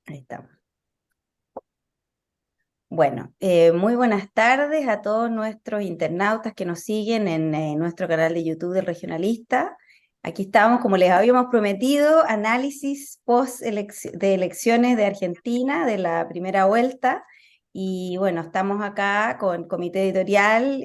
Ahí estamos. Bueno, muy buenas tardes a todos nuestros internautas que nos siguen en nuestro canal de YouTube del Regionalista. Aquí estamos, como les habíamos prometido, análisis de elecciones de Argentina, de la primera vuelta. Y bueno, estamos acá con comité editorial,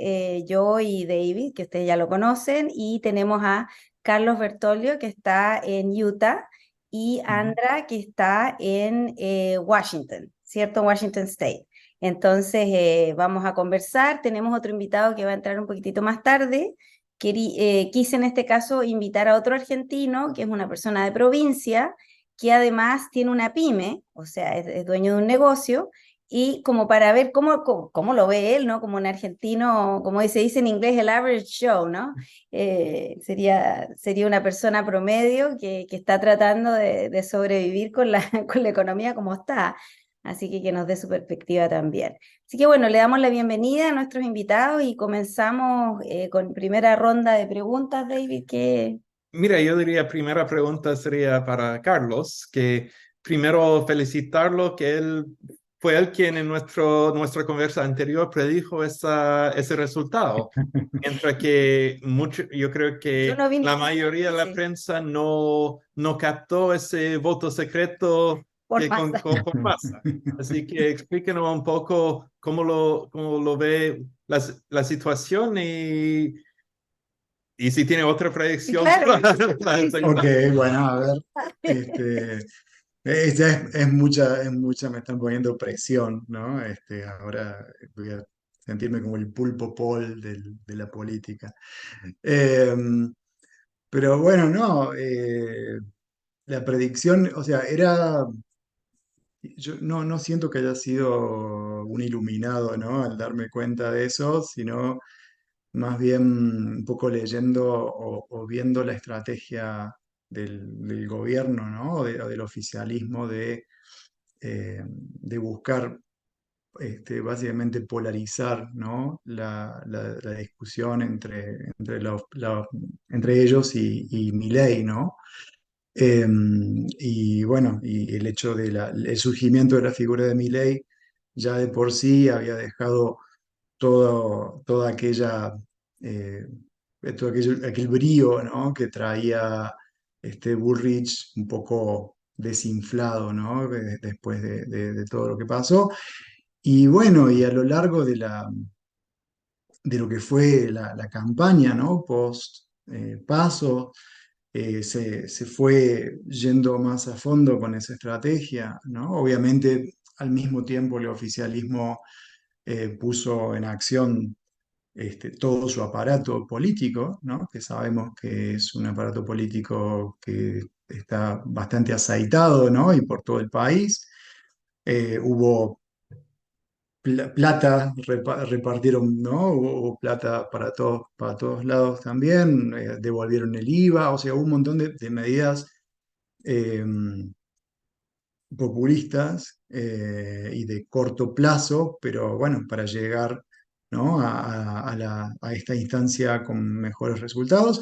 yo y David, que ustedes ya lo conocen, y tenemos a Carlos Bertoglio, que está en Utah, y Ujú. Andra, que está en Washington, ¿cierto? Washington State. Entonces, vamos a conversar. Tenemos otro invitado que va a entrar un poquitito más tarde. Quise en este caso invitar a otro argentino, que es una persona de provincia, que además tiene una pyme, o sea, es dueño de un negocio, y como para ver cómo lo ve él, ¿no? Como un argentino, como se dice en inglés, el average Joe, ¿no? Sería una persona promedio que está tratando de sobrevivir con con la economía como está. Así que nos dé su perspectiva también. Así que bueno, le damos la bienvenida a nuestros invitados y comenzamos con primera ronda de preguntas, David, que... Mira, yo diría, primera pregunta sería para Carlos, que primero felicitarlo, que él fue el quien en nuestra conversa anterior predijo ese resultado, mientras que yo creo Yo que no vi, la mayoría de la sí, prensa no captó ese voto secreto por que masa. por masa. Así que explíquenos un poco cómo lo ve la situación y si tiene otra predicción Claro, para el sí, segundo. sí. Ok, bueno, a ver, este, ya es mucha, me están poniendo presión, ¿no? Ahora voy a sentirme como el pulpo Paul de la política. Eh, pero bueno, no, la predicción, o sea, yo no siento que haya sido un iluminado, ¿no? Al darme cuenta de eso, sino más bien un poco leyendo o viendo la estrategia del gobierno, ¿no? O del oficialismo de buscar básicamente polarizar, ¿no? La discusión entre ellos y Milei, ¿no? Eh, y bueno, y el hecho el surgimiento de la figura de Milei ya de por sí había dejado toda eh, aquel brío, ¿no? Que traía Bullrich un poco desinflado, ¿no? Después de todo lo que pasó. Y bueno, y a lo largo de lo que fue la campaña, ¿no? Post paso, se fue yendo más a fondo con esa estrategia, ¿no? Obviamente, al mismo tiempo, el oficialismo puso en acción todo su aparato político, ¿no? Que sabemos que es un aparato político que está bastante aceitado, ¿no? Y por todo el país. Hubo plata, repartieron, ¿no? Hubo plata para todos lados también, devolvieron el IVA, o sea, hubo un montón de medidas eh, populistas y de corto plazo, pero bueno, para llegar, ¿no? a esta instancia con mejores resultados.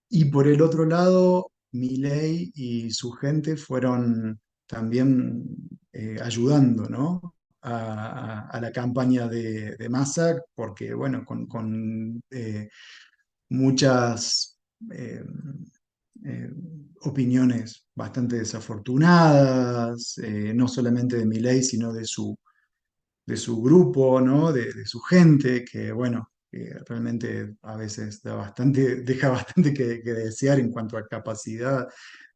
Y por el otro lado, Milei y su gente fueron también ayudando, ¿no? A la campaña de Massa, porque bueno, con muchas eh, eh, opiniones bastante desafortunadas, no solamente de Milei, sino de su grupo, ¿no? De su gente, que bueno, que realmente a veces deja bastante que desear en cuanto a capacidad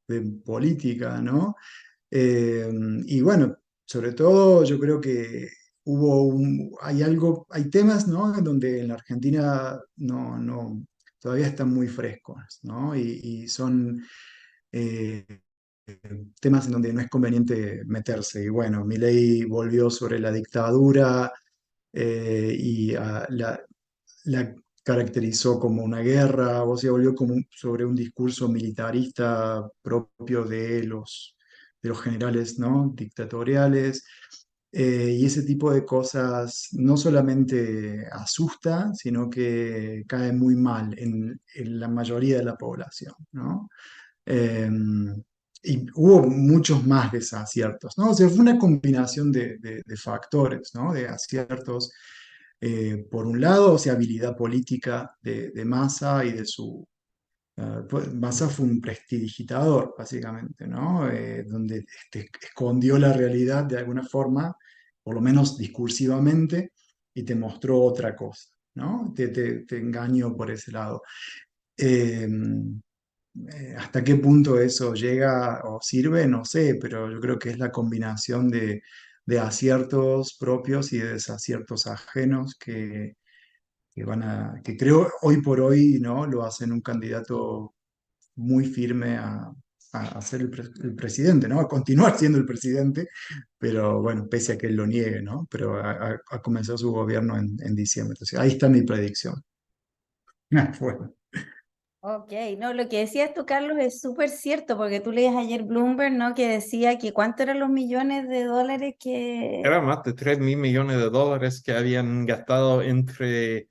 de política, ¿no? Eh, y bueno, sobre todo yo creo que hay temas, ¿no? En donde en la Argentina todavía están muy frescos, ¿no? Y son eh, temas en donde no es conveniente meterse. Y bueno, Milei volvió sobre la dictadura y la caracterizó como una guerra, o sea, volvió sobre un discurso militarista propio de los generales, ¿no? Dictatoriales. Y ese tipo de cosas no solamente asusta, sino que cae muy mal en la mayoría de la población, ¿no? Eh, y hubo muchos más desaciertos, ¿no? O sea, fue una combinación de factores, ¿no? De aciertos, por un lado, o sea, habilidad política de Massa y de su... Massa fue un prestidigitador, básicamente, ¿no? Donde escondió la realidad de alguna forma, por lo menos discursivamente, y te mostró otra cosa, ¿no? Te engañó por ese lado. Eh, ¿Hasta qué punto eso llega o sirve? No sé, pero yo creo que es la combinación de aciertos propios y de desaciertos ajenos que creo hoy por hoy, ¿no? Lo hacen un candidato muy firme a ser el presidente, ¿no? A continuar siendo el presidente, pero bueno, pese a que él lo niegue, ¿no? Pero a comenzar su gobierno en diciembre. Entonces, ahí está mi predicción. Bueno. Ok, no, lo que decías tú, Carlos, es súper cierto, porque tú leías ayer Bloomberg, ¿no? Que decía que cuánto eran los millones de dólares que... Era más de 3.000 millones de dólares que habían gastado entre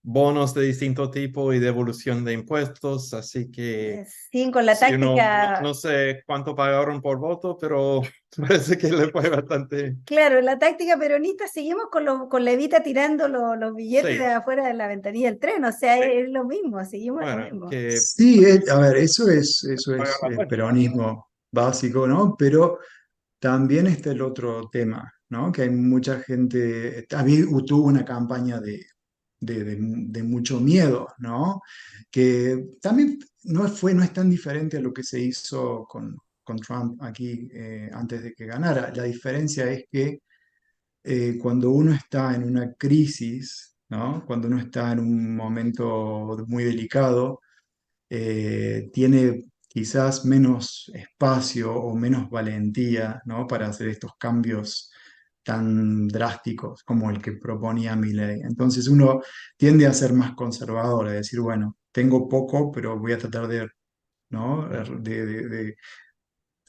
bonos de distinto tipo y devolución de impuestos, así que Sí, con la si uno, táctica, no sé cuánto pagaron por voto, pero parece que le fue bastante. claro, la táctica peronista, seguimos con Levita tirando los billetes de Sí, afuera de la ventanilla del tren, o sea, sí. es lo mismo, seguimos en lo Bueno, mismo. que Sí, a ver, eso pagar es la cuenta. peronismo básico, ¿no? Pero también está el otro tema, ¿no? Que hay mucha gente, también tuvo una campaña de mucho miedo, ¿no? Que también no es tan diferente a lo que se hizo con Trump aquí, antes de que ganara. La diferencia es que, cuando uno está en una crisis, ¿no? Cuando uno está en un momento muy delicado, tiene quizás menos espacio o menos valentía, ¿no? Para hacer estos cambios tan drásticos como el que proponía Milei. Entonces uno tiende a ser más conservador, a decir, bueno, tengo poco, pero voy a tratar de, ¿no? de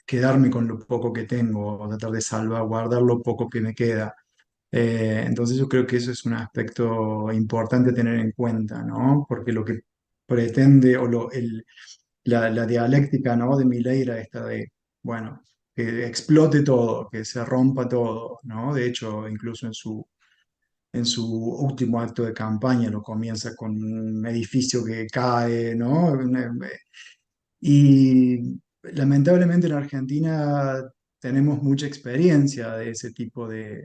quedarme con lo poco que tengo, o tratar de salvaguardar lo poco que me queda. Entonces yo creo que eso es un aspecto importante a tener en cuenta, ¿no? Porque lo que pretende o la dialéctica, ¿no? De Milei era esta de, bueno, que explote todo, que se rompa todo, ¿no? De hecho, incluso en su último acto de campaña lo comienza con un edificio que cae, ¿no? Y lamentablemente en Argentina tenemos mucha experiencia de ese tipo de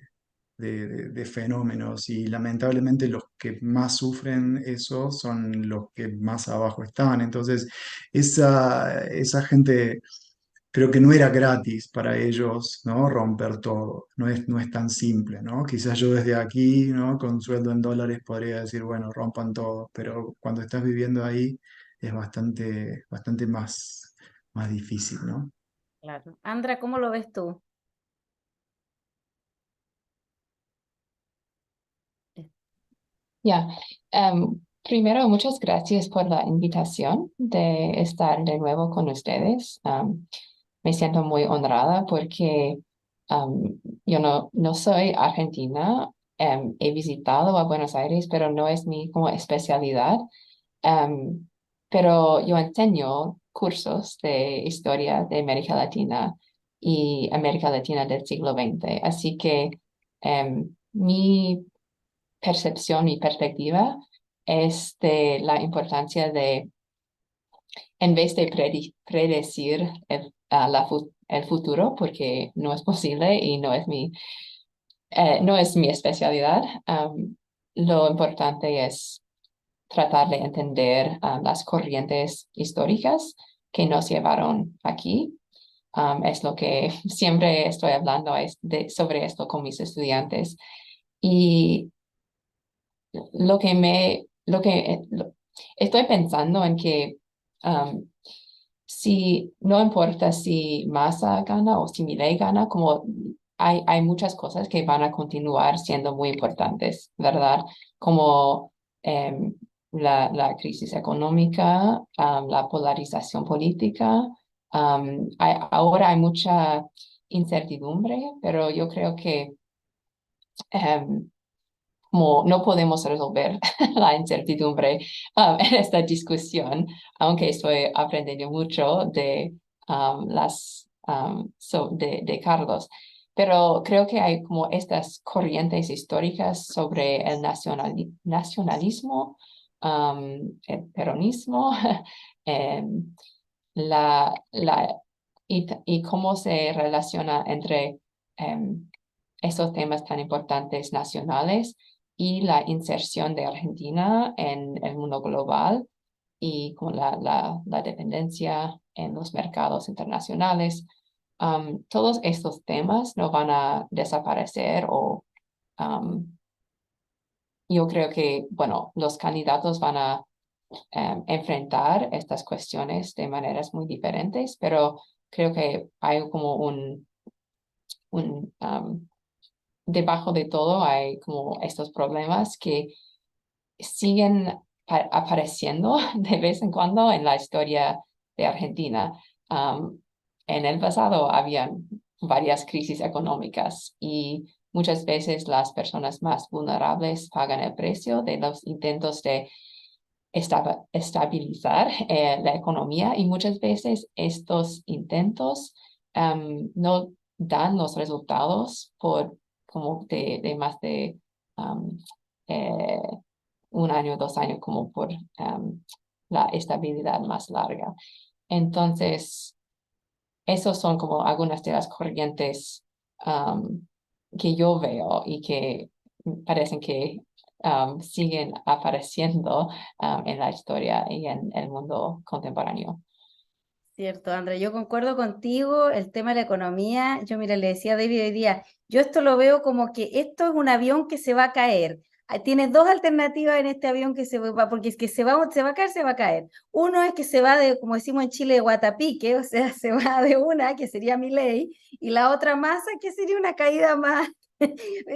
fenómenos, y lamentablemente los que más sufren eso son los que más abajo están. Entonces, esa gente, creo que no era gratis para ellos, ¿no? Romper todo. No es tan simple, ¿no? Quizás yo desde aquí, ¿no? Con sueldo en dólares podría decir, bueno, rompan todo, pero cuando estás viviendo ahí es bastante más difícil, ¿no? Claro. Andra, ¿cómo lo ves tú? Ya, primero, muchas gracias por la invitación de estar de nuevo con ustedes. Me siento muy honrada porque yo no soy argentina. He visitado a Buenos Aires, pero no es mi como especialidad. Am, pero yo enseño cursos de historia de América Latina y América Latina del siglo XX. Así que mi percepción y perspectiva es de la importancia de, en vez de predecir el futuro, porque no es posible y no es mi especialidad, lo importante es tratar de entender las corrientes históricas que nos llevaron aquí. Es lo que siempre estoy hablando sobre esto con mis estudiantes. Y estoy pensando en que um, si no importa si Massa gana o si Milei gana, como hay muchas cosas que van a continuar siendo muy importantes, ¿verdad? Como la crisis económica, la polarización política. Ahora hay mucha incertidumbre, pero yo creo que em, como no podemos resolver la incertidumbre en esta discusión, aunque estoy aprendiendo mucho de de Carlos. Pero creo que hay como estas corrientes históricas sobre el nacionalismo, el peronismo, em, la, la, y cómo se relaciona entre esos temas tan importantes nacionales y la inserción de Argentina en el mundo global y con la dependencia en los mercados internacionales. Todos estos temas no van a desaparecer o yo creo que, bueno, los candidatos van a enfrentar estas cuestiones de maneras muy diferentes, pero creo que hay como debajo de todo hay como estos problemas que siguen apareciendo de vez en cuando en la historia de Argentina. En el pasado habían varias crisis económicas y muchas veces las personas más vulnerables pagan el precio de los intentos de estabilizar la economía y muchas veces estos intentos no dan los resultados por como de más de eh, un año, 2 años, como por la estabilidad más larga. Entonces, esos son como algunas de las corrientes que yo veo y que parecen que siguen apareciendo en la historia y en el mundo contemporáneo. Cierto, Andrea, yo concuerdo contigo, el tema de la economía, yo mira, le decía a David hoy día, yo esto lo veo como que esto es un avión que se va a caer. Tienes dos alternativas en este avión que se va, porque es que se va a caer, se va a caer. Uno es que se va de, como decimos en Chile, de guatapique, o sea, se va de una, que sería Milei, y la otra masa, que sería una caída más,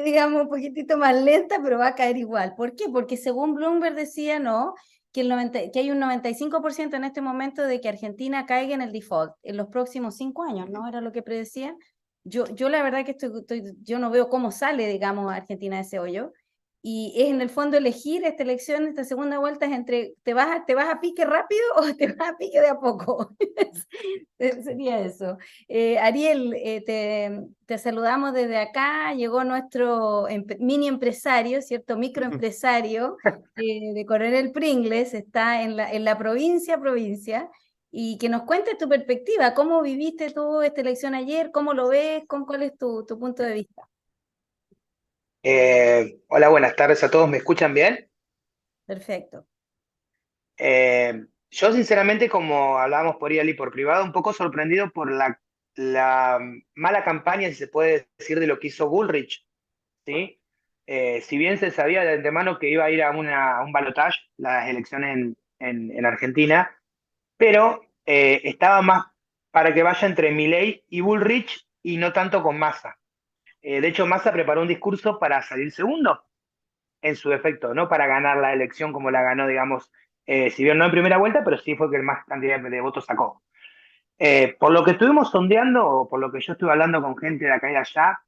digamos, un poquitito más lenta, pero va a caer igual. ¿Por qué? Porque según Bloomberg decía, no, que hay un 95% en este momento de que Argentina caiga en el default en los próximos 5 años, ¿no? Era lo que predecían. Yo la verdad que yo no veo cómo sale, digamos, Argentina de ese hoyo. Y es en el fondo elegir esta elección, esta segunda vuelta, es entre te vas a pique rápido o te vas a pique de a poco. Sería eso. Ariel, te saludamos desde acá. Llegó nuestro mini empresario, ¿cierto? Microempresario de Coronel Pringles. Está en la provincia, y que nos cuentes tu perspectiva. ¿Cómo viviste tú esta elección ayer? ¿Cómo lo ves? ¿Cuál es tu punto de vista? Hola, buenas tardes a todos. ¿Me escuchan bien? Perfecto. Yo sinceramente, como hablábamos por IAL y por privado, un poco sorprendido por la mala campaña, si se puede decir, de lo que hizo Bullrich, ¿sí? Si bien se sabía de antemano que iba a ir a un balotaje, las elecciones en Argentina, pero estaba más para que vaya entre Milei y Bullrich y no tanto con Massa. De hecho, Massa preparó un discurso para salir segundo en su defecto, no para ganar la elección como la ganó, digamos, si bien no en primera vuelta, pero sí fue que el más cantidad de votos sacó. Por lo que estuvimos sondeando, o por lo que yo estuve hablando con gente de acá y de allá,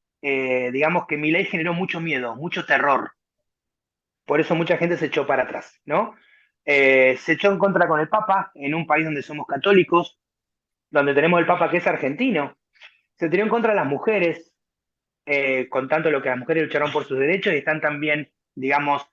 digamos que Milei generó mucho miedo, mucho terror. Por eso mucha gente se echó para atrás, ¿no? Se echó en contra con el Papa, en un país donde somos católicos, donde tenemos el Papa que es argentino. Se tiró en contra de las mujeres, con tanto lo que las mujeres lucharon por sus derechos y están también, digamos,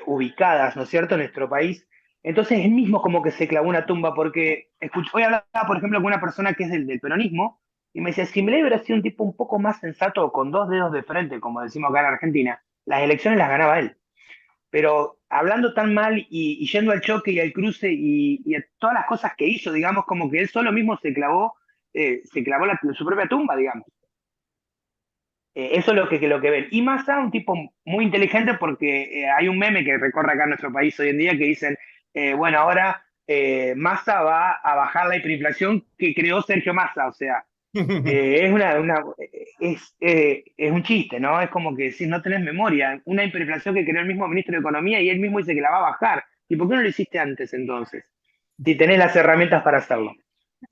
ubicadas, ¿no es cierto?, en nuestro país. Entonces él mismo como que se clavó una tumba porque hoy hablaba, por ejemplo, con una persona que es del peronismo y me decía, si Milei hubiera sido un tipo un poco más sensato o con dos dedos de frente, como decimos acá en Argentina, las elecciones las ganaba él. Pero hablando tan mal y yendo al choque y al cruce y a todas las cosas que hizo, digamos, como que él solo mismo se clavó su propia tumba, digamos. Eso es lo que ven. Y Massa, un tipo muy inteligente porque hay un meme que recorre acá en nuestro país hoy en día que dicen, bueno, ahora Massa va a bajar la hiperinflación que creó Sergio Massa. O sea, es un chiste, ¿no? Es como que si no tenés memoria, una hiperinflación que creó el mismo ministro de Economía y él mismo dice que la va a bajar. ¿Y por qué no lo hiciste antes entonces? Si tenés las herramientas para hacerlo.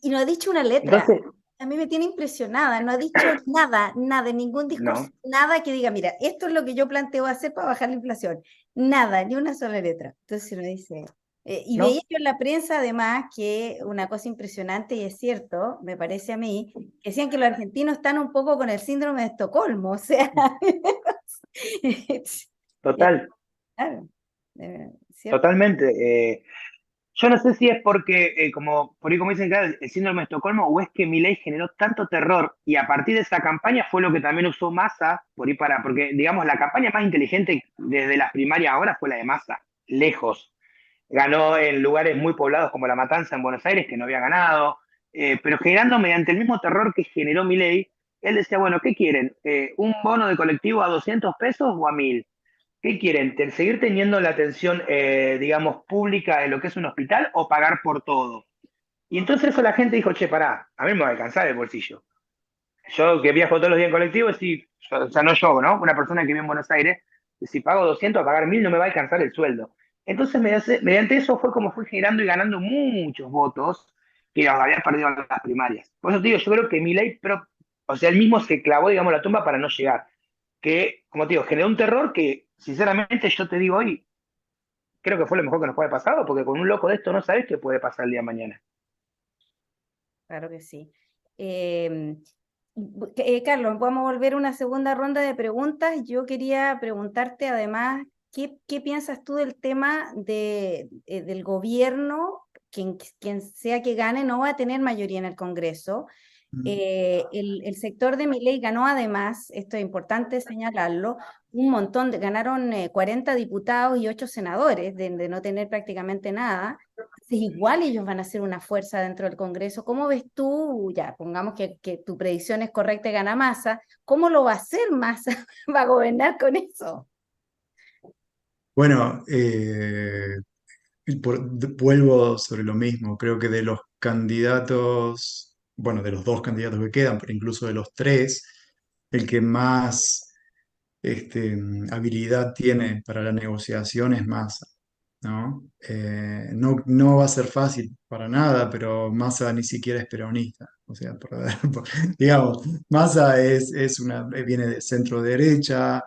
Y no ha dicho una letra. Entonces, A mí me tiene impresionada, no ha dicho nada, en ningún discurso, no. nada que diga, mira, esto es lo que yo planteo hacer para bajar la inflación. Nada, ni una sola letra. Entonces uno dice, Y ¿no? veía yo en la prensa además que una cosa impresionante, y es cierto, me parece a mí, que decían que los argentinos están un poco con el síndrome de Estocolmo, o sea, ya, Total, claro, ¿cierto? totalmente. Yo no sé si es porque, como por ahí como dicen, claro, el síndrome de Estocolmo, o es que Milei generó tanto terror y a partir de esa campaña fue lo que también usó Massa, por ahí porque digamos, la campaña más inteligente desde las primarias ahora fue la de Massa, lejos. Ganó en lugares muy poblados como La Matanza en Buenos Aires, que no había ganado, pero generando mediante el mismo terror que generó Milei, él decía, bueno, ¿qué quieren? ¿Un bono de colectivo a 200 pesos o a 1000? ¿Qué quieren? ¿Seguir teniendo la atención, digamos, pública de lo que es un hospital o pagar por todo? Y entonces eso la gente dijo, che, pará, a mí me va a alcanzar el bolsillo. Yo que viajo todos los días en colectivo, si, o sea, no yo, ¿no? Una persona que vive en Buenos Aires, si pago 200 a pagar 1000 no me va a alcanzar el sueldo. Entonces, mediante eso fue como fui generando y ganando muchos votos que los había perdido en las primarias. Por eso te digo, yo creo que Milei, pero, o sea, él mismo se clavó, digamos, la tumba para no llegar. Que, como te digo, generó un terror que, sinceramente, yo te digo hoy, creo que fue lo mejor que nos puede pasar, porque con un loco de esto no sabes qué puede pasar el día de mañana. Claro que sí. Carlos, vamos a volver a una segunda ronda de preguntas. Yo quería preguntarte además, ¿qué piensas tú del tema del gobierno? Quien sea que gane no va a tener mayoría en el Congreso. Mm. El sector de Milei ganó además, esto es importante señalarlo, un montón, ganaron 40 diputados y 8 senadores de no tener prácticamente nada. Entonces, igual ellos van a ser una fuerza dentro del Congreso. ¿Cómo ves tú? Ya, pongamos que tu predicción es correcta y gana Massa. ¿Cómo lo va a hacer Massa? ¿Va a gobernar con eso? Bueno, vuelvo sobre lo mismo. Creo que de los candidatos, bueno, de los dos candidatos que quedan, pero incluso de los tres, el que más habilidad tiene para la negociación es Massa, ¿no? No va a ser fácil para nada, pero Massa ni siquiera es peronista. O sea, digamos, Massa viene de centro derecha,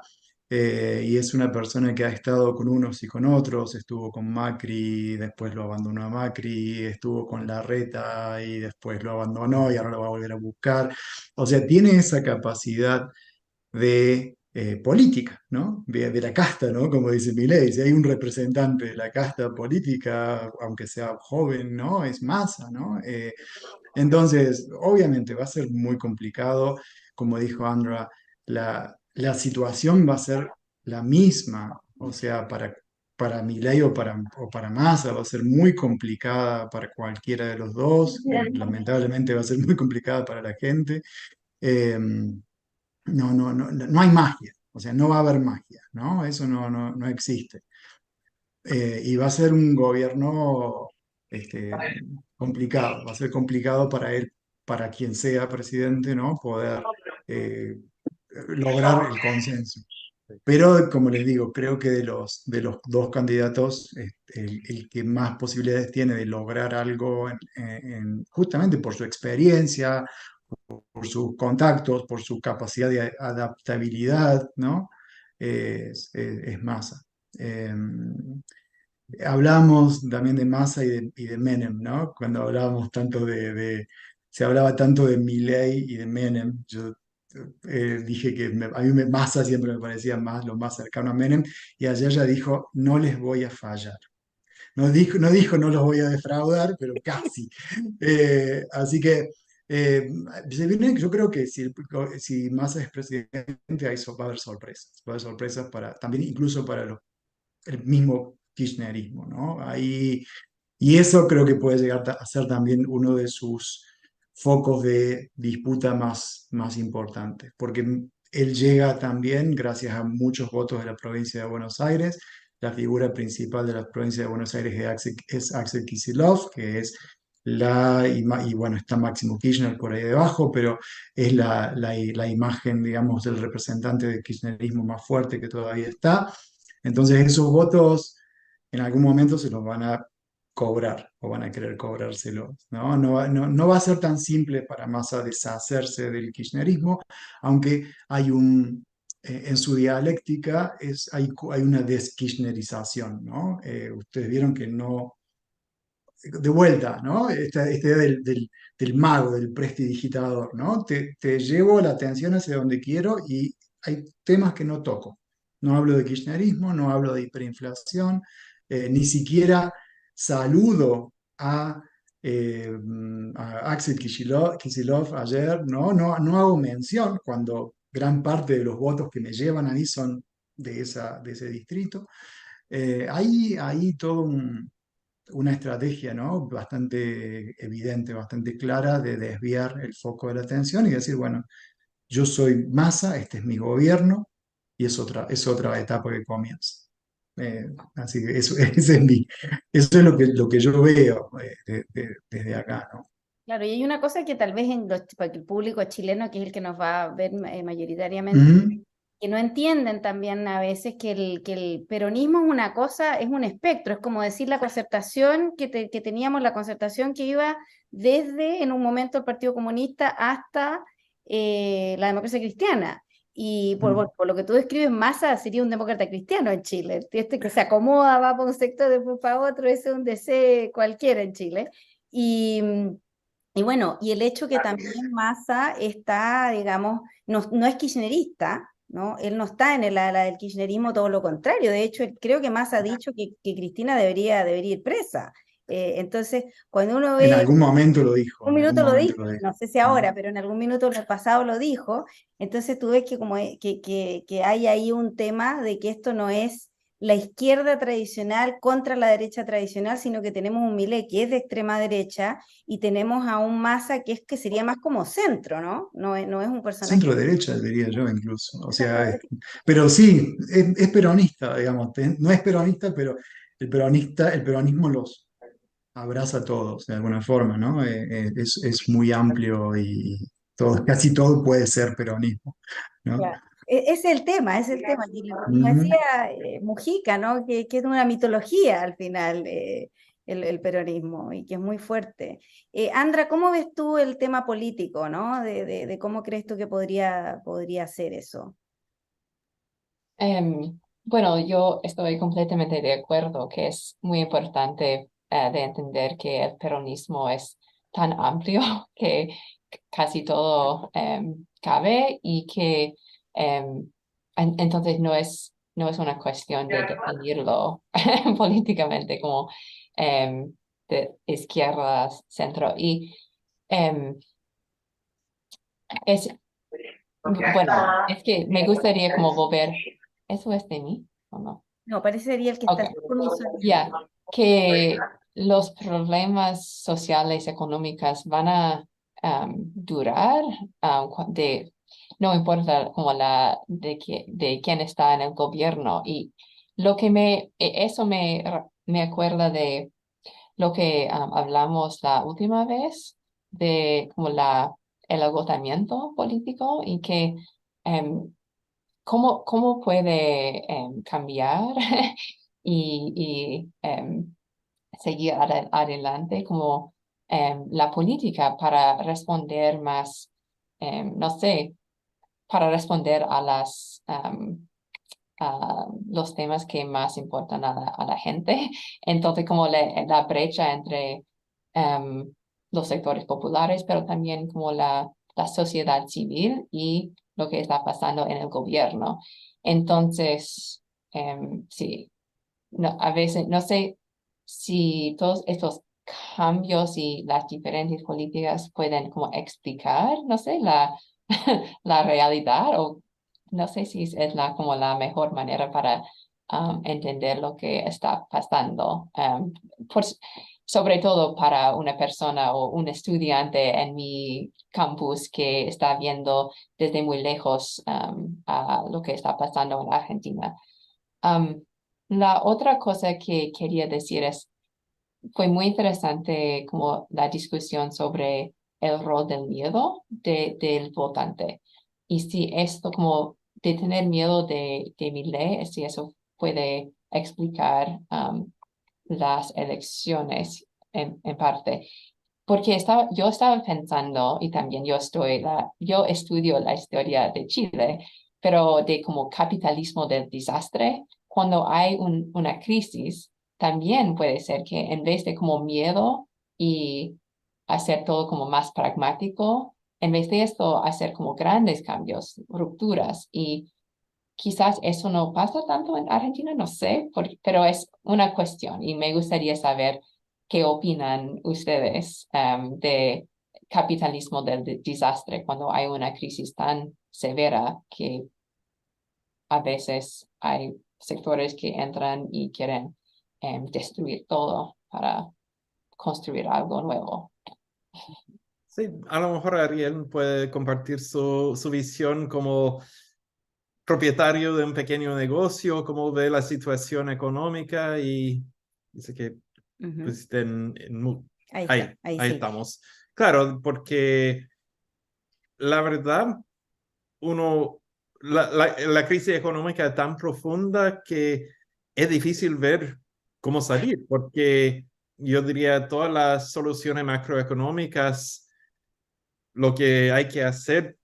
y es una persona que ha estado con unos y con otros, estuvo con Macri, después lo abandonó a Macri, estuvo con Larreta y después lo abandonó y ahora lo va a volver a buscar. O sea, tiene esa capacidad de política, ¿no? De la casta, ¿no? Como dice Milei, si hay un representante de la casta política, aunque sea joven, ¿no? Es Massa, ¿no? Entonces, obviamente va a ser muy complicado, como dijo Andra, la situación va a ser la misma, o sea, para Milei o para Massa va a ser muy complicada para cualquiera de los dos, lamentablemente va a ser muy complicada para la gente. Eh, no hay magia, o sea, no va a haber magia, ¿no? Eso no existe. Y va a ser un gobierno este, complicado, va a ser complicado para él, para quien sea presidente, ¿no? Poder eh, lograr el consenso. Pero, como les digo, creo que de los dos candidatos, el que más posibilidades tiene de lograr algo, justamente por su experiencia, por sus contactos, por su capacidad de adaptabilidad, ¿no? Es Massa. Eh, Hablamos también de Massa y de Menem, ¿no? Cuando hablábamos tanto se hablaba tanto de Milei y de Menem, yo dije que a mí Massa siempre me parecía lo más cercano a Menem, y ayer ya dijo, no les voy a fallar. No dijo no los voy a defraudar, pero casi. Así que yo creo que si Massa es presidente, va a haber sorpresas. Va a haber sorpresas también incluso para el mismo kirchnerismo, ¿no? Y eso creo que puede llegar a ser también uno de sus focos de disputa más importantes, porque él llega también, gracias a muchos votos de la provincia de Buenos Aires. La figura principal de la provincia de Buenos Aires es Axel Kicillof, que es y bueno, está Máximo Kirchner por ahí debajo, pero es la imagen, digamos, del representante del kirchnerismo más fuerte que todavía está. Entonces esos votos en algún momento se los van a cobrar o van a querer cobrárselos, ¿no? No va a ser tan simple para Massa deshacerse del kirchnerismo, aunque en su dialéctica hay una deskirchnerización, ¿no? Ustedes vieron que no de vuelta, ¿no? Esta idea del mago, del prestidigitador, ¿no? Te llevo la atención hacia donde quiero y hay temas que no toco. No hablo de kirchnerismo, no hablo de hiperinflación, ni siquiera saludo eh, a Axel Kicillof ayer, no hago mención cuando gran parte de los votos que me llevan a mí son de ese distrito. Hay todo una estrategia, ¿no? Bastante evidente, bastante clara de desviar el foco de la atención y decir, bueno, yo soy Massa, este es mi gobierno y es otra etapa que comienza. Así que eso, eso es lo que yo veo desde acá, ¿no? Claro, y hay una cosa que tal vez para el público chileno, que es el que nos va a ver mayoritariamente, Ujú. que no entienden también a veces que el peronismo es una cosa, es un espectro, es como decir la concertación que teníamos, la concertación que iba desde en un momento el Partido Comunista hasta la democracia cristiana. Y por lo que tú describes, Massa sería un demócrata cristiano en Chile, este que se acomoda, va para un sector, después para otro, ese es un DC cualquiera en Chile. Y, y bueno, y el hecho que también Massa está, digamos, no es kirchnerista, ¿no? Él no está en el ala del kirchnerismo, todo lo contrario. De hecho, creo que Massa ha dicho que Cristina debería ir presa. Entonces, cuando uno En ve, algún momento lo dijo, un en algún minuto lo momento dijo, lo dijo. no sé si ahora, pero en algún minuto en el pasado lo dijo, entonces tú ves que, que hay ahí un tema de que esto no es la izquierda tradicional contra la derecha tradicional, sino que tenemos un Milei que es de extrema derecha y tenemos a un Massa que sería más como centro, ¿no? No es un personaje Centro derecha, diría yo incluso. O centro sea, derecha. pero sí, es peronista, digamos. No es peronista, pero el peronismo los abraza a todos de alguna forma, ¿no? Es muy amplio y todo, casi todo puede ser peronismo, ¿no? Claro. Es el tema. Y lo Ujú. decía Mujica, ¿no? Que es una mitología al final el peronismo y que es muy fuerte. Andra, ¿cómo ves tú el tema político, ¿no? De cómo crees tú que podría ser eso? Bueno, yo estoy completamente de acuerdo que es muy importante de entender que el peronismo es tan amplio que casi todo cabe y que entonces no es una cuestión de definirlo políticamente como de izquierda, centro. Y em, es, bueno, es que me gustaría como volver. ¿Eso es de mí o no? No, parecería el que Ok, está con un ya, sonido. que los problemas sociales, económicos van a durar, no importa como de quién está en el gobierno. Y eso me acuerda de lo que hablamos la última vez, de como el agotamiento político y que em, cómo puede cambiar y seguir adelante como la política para responder más, no sé, para responder a los temas que más importan a la gente. Entonces, como la brecha entre em, los sectores populares, pero también como la sociedad civil y lo que está pasando en el gobierno. Entonces, sí, no, a veces no sé si todos estos cambios y las diferentes políticas pueden como explicar, no sé, la realidad o no sé si es como la mejor manera para entender lo que está pasando. Sobre todo para una persona o un estudiante en mi campus que está viendo desde muy lejos a lo que está pasando en Argentina. Um, la otra cosa que quería decir fue muy interesante como la discusión sobre el rol del miedo del votante. Y si esto como de tener miedo de Milei, si eso puede explicar las elecciones en parte. Porque yo estaba pensando, y también yo estudio la historia de Chile, pero de como capitalismo del desastre, cuando hay una crisis, también puede ser que en vez de como miedo y hacer todo como más pragmático, en vez de esto hacer como grandes cambios, rupturas. Y quizás eso no pasa tanto en Argentina, no sé, pero es una cuestión y me gustaría saber qué opinan ustedes de capitalismo del desastre cuando hay una crisis tan severa que a veces hay sectores que entran y quieren destruir todo para construir algo nuevo. Sí, a lo mejor Ariel puede compartir su visión como propietario de un pequeño negocio, cómo ve la situación económica y dice que Ujú. pues, Ahí ahí, está, ahí ahí sí. estamos. Claro, porque la verdad, uno, la crisis económica es tan profunda que es difícil ver cómo salir, porque yo diría todas las soluciones macroeconómicas, lo que hay que hacer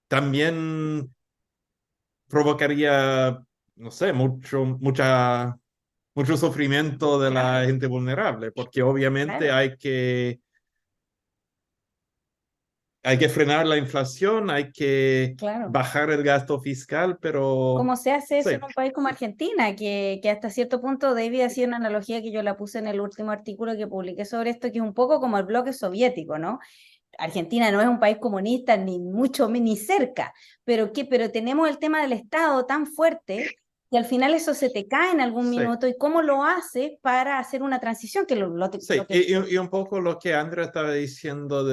también provocaría, no sé, mucho sufrimiento de la Claro, gente vulnerable, porque obviamente claro, hay que frenar la inflación, hay que claro. bajar el gasto fiscal, pero ¿Cómo se hace sí, eso en un país como Argentina? Que hasta cierto punto, David hacía una analogía que yo la puse en el último artículo que publiqué sobre esto, que es un poco como el bloque soviético, ¿no? Argentina no es un país comunista ni mucho ni cerca, pero tenemos el tema del Estado tan fuerte que al final eso se te cae en algún sí, minuto y cómo lo haces para hacer una transición, que sí. lo que Y un poco lo que Andrea estaba diciendo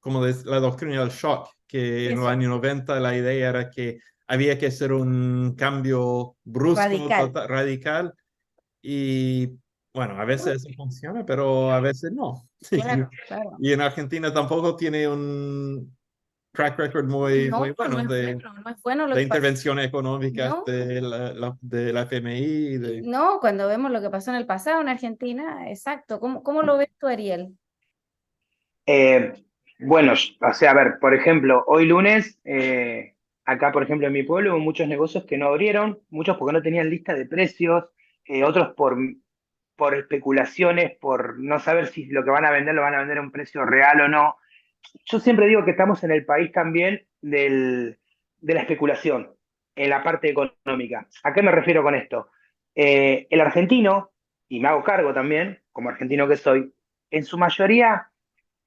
como de la doctrina del shock, que en los eso, años 90 la idea era que había que hacer un cambio brusco, radical. radical. Y bueno, a veces eso funciona, pero a veces no. Claro, claro. Y en Argentina tampoco tiene un track record muy No, no bueno es bueno, no es bueno lo de que pasa. intervenciones económicas No, de la FMI. no, cuando vemos lo que pasó en el pasado en Argentina, exacto. ¿Cómo lo ves tú, Ariel? Eh, bueno, o sea, a ver, por ejemplo, hoy lunes, acá, por ejemplo, en mi pueblo hubo muchos negocios que no abrieron, muchos porque no tenían lista de precios, otros por especulaciones, por no saber si lo que van a vender lo van a vender a un precio real o no. Yo siempre digo que estamos en el país también de la especulación, en la parte económica. ¿A qué me refiero con esto? El argentino, y me hago cargo también, como argentino que soy, en su mayoría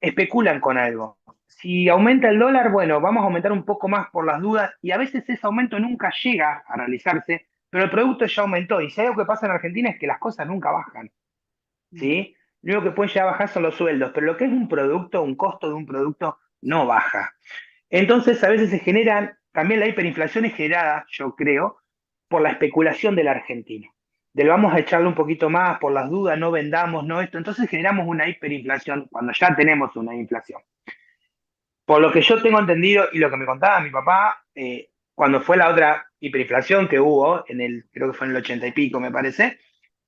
especulan con algo. Si aumenta el dólar, bueno, vamos a aumentar un poco más por las dudas y a veces ese aumento nunca llega a realizarse, pero el producto ya aumentó. Y si hay algo que pasa en Argentina es que las cosas nunca bajan, Mm. ¿sí? Lo único que puede llegar a bajar son los sueldos, pero lo que es un producto, un costo de un producto, no baja. Entonces, a veces se generan, también la hiperinflación es generada, yo creo, por la especulación del argentino. Del vamos a echarle un poquito más por las dudas, no vendamos, no esto. Entonces generamos una hiperinflación cuando ya tenemos una inflación. Por lo que yo tengo entendido y lo que me contaba mi papá, cuando fue la otra hiperinflación que hubo, creo que fue en el 80 y pico, me parece,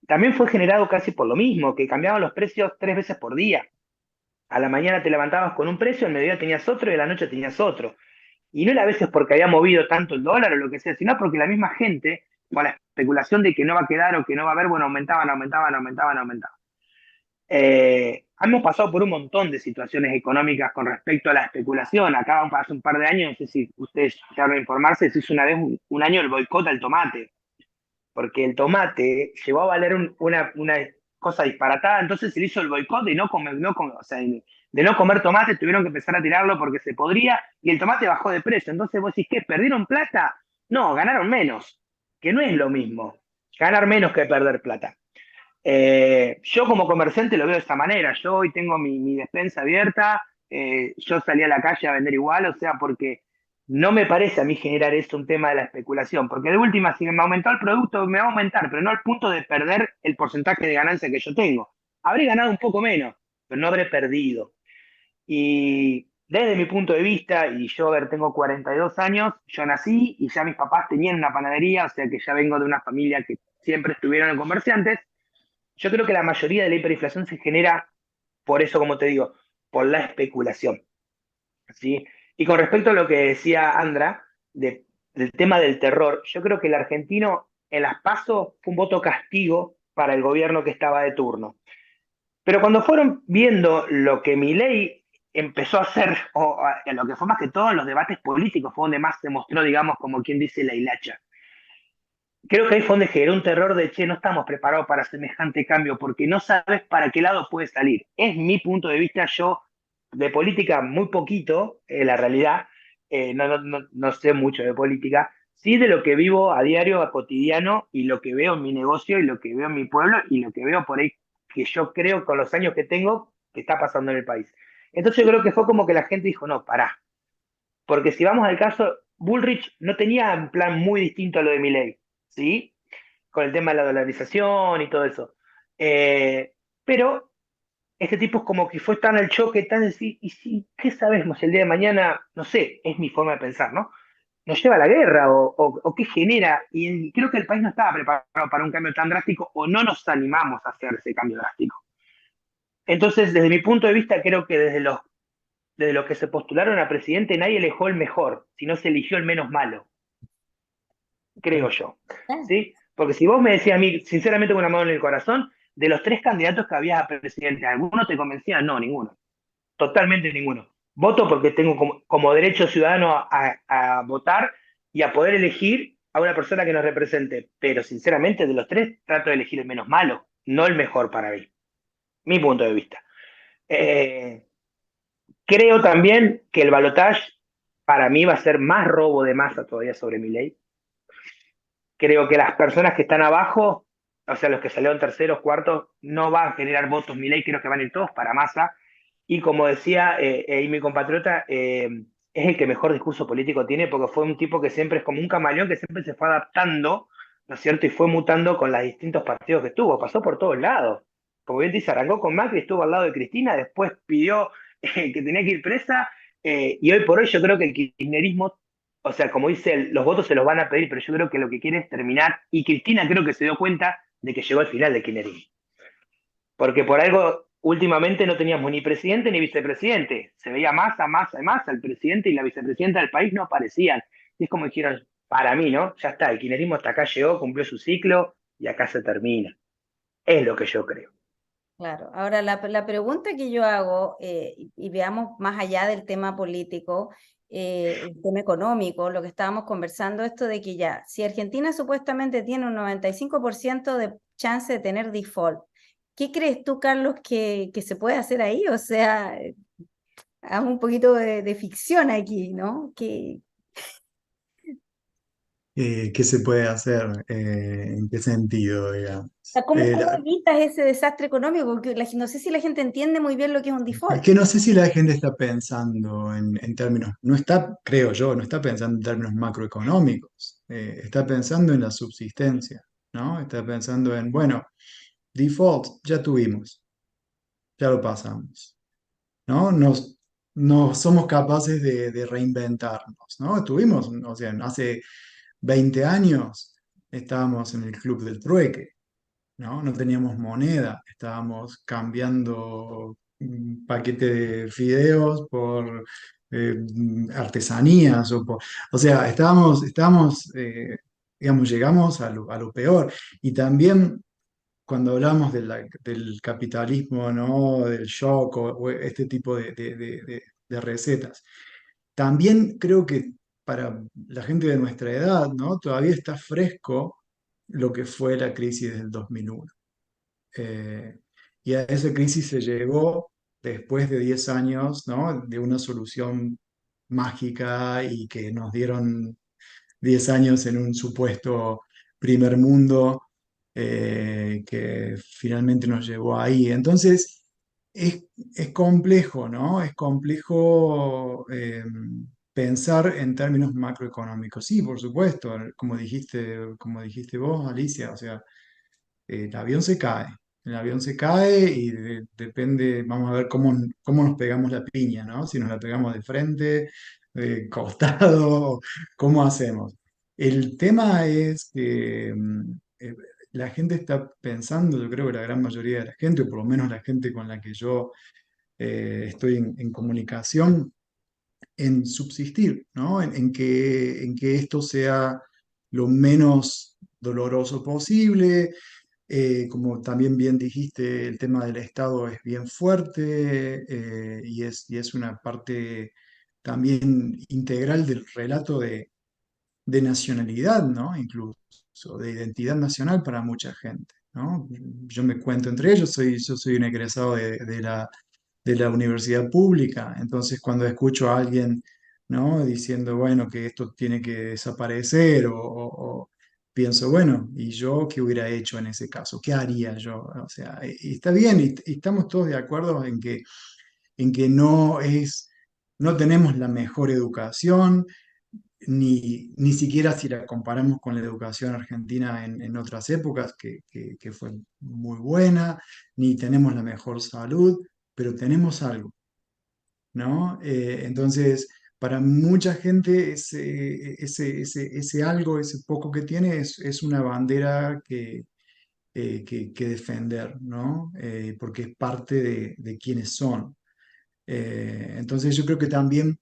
también fue generado casi por lo mismo, que cambiaban los precios 3 veces por día. A la mañana te levantabas con un precio, al mediodía tenías otro y a la noche tenías otro. Y no era a veces porque había movido tanto el dólar o lo que sea, sino porque la misma gente, con la especulación de que no va a quedar o que no va a haber, bueno, aumentaban. Hemos pasado por un montón de situaciones económicas con respecto a la especulación. Acá hace un par de años, no sé si ustedes llegaron a informarse, se hizo una vez un año el boicot al tomate, porque el tomate llegó a valer una cosa disparatada, entonces se le hizo el boicot de o sea, de no comer tomate, tuvieron que empezar a tirarlo porque se podría y el tomate bajó de precio. Entonces vos decís, ¿qué? ¿Perdieron plata? No, ganaron menos, que no es lo mismo. Ganar menos que perder plata. Yo como comerciante lo veo de esta manera. Yo hoy tengo mi despensa abierta, yo salí a la calle a vender igual, o sea, porque no me parece a mí generar esto un tema de la especulación, porque de última, si me aumentó el producto, me va a aumentar, pero no al punto de perder el porcentaje de ganancia que yo tengo. Habré ganado un poco menos, pero no habré perdido. Y desde mi punto de vista, y yo, a ver, tengo 42 años, yo nací y ya mis papás tenían una panadería, o sea que ya vengo de una familia que siempre estuvieron en comerciantes. Yo creo que la mayoría de la hiperinflación se genera por eso, como te digo, por la especulación, ¿sí? Y con respecto a lo que decía Andra, del tema del terror, yo creo que el argentino en las PASO fue un voto castigo para el gobierno que estaba de turno. Pero cuando fueron viendo lo que Milei empezó a hacer, lo que fue más que todo en los debates políticos, fue donde más se mostró, digamos, como quien dice la hilacha. Creo que ahí fue donde generó un terror de, che, no estamos preparados para semejante cambio porque no sabes para qué lado puede salir. Es mi punto de vista, yo de política muy poquito, la realidad, no sé mucho de política, sí de lo que vivo a diario, a cotidiano, y lo que veo en mi negocio, y lo que veo en mi pueblo, y lo que veo por ahí, que yo creo con los años que tengo, que está pasando en el país. Entonces yo creo que fue como que la gente dijo, no, pará, porque si vamos al caso, Bullrich no tenía un plan muy distinto a lo de Milei, ¿sí? Con el tema de la dolarización y todo eso. Pero este tipo es como que fue tan al choque, tan decir, ¿y si, qué sabemos el día de mañana? No sé, es mi forma de pensar, ¿no? Nos lleva a la guerra o qué genera. Y creo que el país no estaba preparado para un cambio tan drástico o no nos animamos a hacer ese cambio drástico. Entonces, desde mi punto de vista, creo que desde los que se postularon a presidente, nadie eligió el mejor, sino se eligió el menos malo, creo yo. Ah, ¿Sí? Porque si vos me decías a mí, sinceramente, con una mano en el corazón, de los tres candidatos que había a presidente, ¿alguno te convencía? No, ninguno. Totalmente ninguno. Voto porque tengo como derecho ciudadano a votar y a poder elegir a una persona que nos represente. Pero sinceramente, de los tres, trato de elegir el menos malo, no el mejor para mí. Mi punto de vista. Eh, Creo también que el balotaje para mí va a ser más robo de masa todavía sobre mi ley. Creo que las personas que están abajo, o sea, los que salieron terceros, cuartos, no van a generar votos mi ley, creo que van a ir todos para masa. Y como decía mi compatriota, es el que mejor discurso político tiene porque fue un tipo que siempre es como un camaleón que siempre se fue adaptando, ¿no es cierto? Y fue mutando con los distintos partidos que tuvo, pasó por todos lados. Como bien dice, arrancó con Macri, estuvo al lado de Cristina, después pidió que tenía que ir presa, y hoy por hoy yo creo que el kirchnerismo, o sea, como dice él, los votos se los van a pedir, pero yo creo que lo que quiere es terminar, y Cristina creo que se dio cuenta de que llegó al final del kirchnerismo. Porque por algo últimamente no teníamos ni presidente ni vicepresidente. Se veía más y más. El presidente y la vicepresidenta del país no aparecían. Y es como dijeron, para mí, ¿no? Ya está, el kirchnerismo hasta acá llegó, cumplió su ciclo y acá se termina. Es lo que yo creo. claro. Ahora, la pregunta que yo hago, y veamos más allá del tema político, el tema económico, lo que estábamos conversando, esto de que ya, si Argentina supuestamente tiene un 95% de chance de tener default, ¿qué crees tú, Carlos, que se puede hacer ahí? O sea, haz un poquito de ficción aquí, ¿no? ¿Qué se puede hacer? ¿En qué sentido, digamos? Sea, ¿cómo evitas ese desastre económico? Porque no sé si la gente entiende muy bien lo que es un Es default. que no sé si la gente está pensando en términos, no está, creo yo, no está pensando en términos macroeconómicos, está pensando en la subsistencia, ¿no? Está pensando en, bueno, default, ya tuvimos, ya lo pasamos, ¿no? No somos capaces de reinventarnos, ¿no? Tuvimos, o sea, hace 20 años estábamos en el club del trueque, ¿no? No teníamos moneda, estábamos cambiando un paquete de fideos por artesanías, o sea, digamos, llegamos a lo peor. Y también cuando hablamos del capitalismo, ¿no? Del shock o este tipo de recetas, también creo que para la gente de nuestra edad, ¿no? Todavía está fresco lo que fue la crisis del 2001. Eh, y a esa crisis se llegó después de 10 años, ¿no? De una solución mágica y que nos dieron 10 años en un supuesto primer mundo que finalmente nos llevó ahí. Entonces, es complejo, ¿no? Es complejo pensar en términos macroeconómicos. Sí, por supuesto, como dijiste vos, Alicia, o sea, el avión se cae. El avión se cae y depende, vamos a ver cómo nos pegamos la piña, ¿no? Si nos la pegamos de frente, de costado, ¿cómo hacemos? El tema es que la gente está pensando, yo creo que la gran mayoría de la gente, o por lo menos la gente con la que yo estoy en comunicación, en subsistir, ¿no? En que esto sea lo menos doloroso posible, Como también bien dijiste, el tema del Estado es bien fuerte y es una parte también integral del relato de nacionalidad, ¿no? Incluso de identidad nacional para mucha gente, ¿no? Yo me cuento entre ellos, yo soy un egresado de la universidad pública, entonces cuando escucho a alguien, ¿no? Diciendo, bueno, que esto tiene que desaparecer o pienso, bueno, ¿y yo qué hubiera hecho en ese caso? ¿Qué haría yo? O sea, y está bien y estamos todos de acuerdo en que no tenemos la mejor educación, ni siquiera si la comparamos con la educación argentina en otras épocas, que fue muy buena, ni tenemos la mejor salud, pero tenemos algo, ¿no? Entonces, para mucha gente ese algo, ese poco que tiene, es una bandera que defender, ¿no? Porque es parte de quienes son. Entonces, yo creo que también